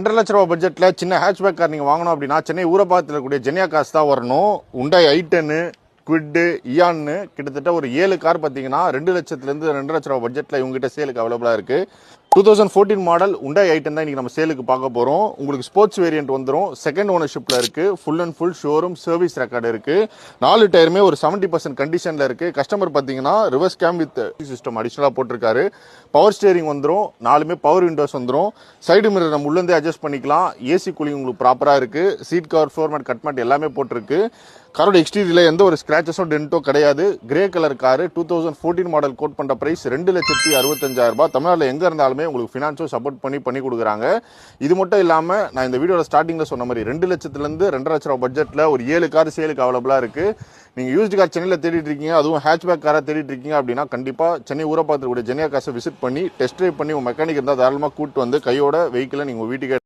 2,00,000 பட்ஜெட்ல சின்ன hatchback car நீங்க வாங்கணும் அப்படின்னா சென்னை ஊரபாக்கத்தில் இருக்கக்கூடிய ஜெனியா கார்ஸ் தான் வரணும். Hyundai i10, Kwid, Eon கிட்டத்தட்ட ஒரு 7 கார் பார்த்தீங்கன்னா 2,00,000 இருந்து 2,50,000 பட்ஜெட்ல இவங்ககிட்ட சேலுக்கு அவைலபிளா இருக்கு. 2014 மாடல் Hyundai i10 தான் இன்னைக்கு நம்ம சேலுக்கு பார்க்க போறோம். உங்களுக்கு ஸ்போர்ட்ஸ் வேரியன்ட் வந்துரும். செகண்ட் ஓனர்ஷிப்ல இருக்கு. Full and full showroom service record இருக்கு. 4 டயருமே ஒரு 70% கண்டிஷன்ல இருக்கு. கஸ்டமர் பார்த்தீங்கன்னா ரிவர்ஸ் கேம் வித் சிஸ்டம் அடிஷனலா போட்டிருக்காரு. பவர் ஸ்டேரிங் வந்துரும். 4மே பவர் விண்டோஸ் வந்துரும். சைடு மிரர் நம்ம உள்ளே அட்ஜஸ்ட் பண்ணிக்கலாம். ஏசி கூலிங் உங்களுக்கு ப்ராப்பரா இருக்கு. Seat cover, floor mat, cut mat எல்லாமே போட்டிருக்கு. காரோட எக்ஸ்டீரியர்ல எந்த ஒரு ஸ்கிராச்சஸோ டென்ட்டோ கிடையாது. Grey colour car 2014 model code பண்ற பிரைஸ் 2,65,000 ரூபாய். தமிழ்நாட்டில் எங்க இருந்தாலுமே உங்களுக்கு ஃபினான்ஸோ சப்போர்ட் பண்ணி கொடுக்குறாங்க. இது மட்டும் இல்லாம நான் இந்த வீடியோட ஸ்டார்டிங்ல சொன்ன மாதிரி 2,00,000 இருந்து 2,50,000 பட்ஜெட்ல ஒரு 7 கார் சேலுக்கு அவைலபிளா இருக்கு. நீங்க யூஸ்டு கார் சென்னையில் தேடிட்டு இருக்கீங்க, அதுவும் ஹேட்ச்பேக் காரா தேடிட்டு இருக்கீங்க அப்படின்னா கண்டிப்பா சென்னை ஊரபாக்கத்தில் கூடிய ஜெனியா கார்ஸை விசிட் பண்ணி டெஸ்ட் ட்ரைவ் பண்ணி உங்க மெக்கானிக் இருந்தால் தாராளமாக கூட்டு வந்து கையோட வெஹிக்கிளை நீங்க வீட்டுக்கு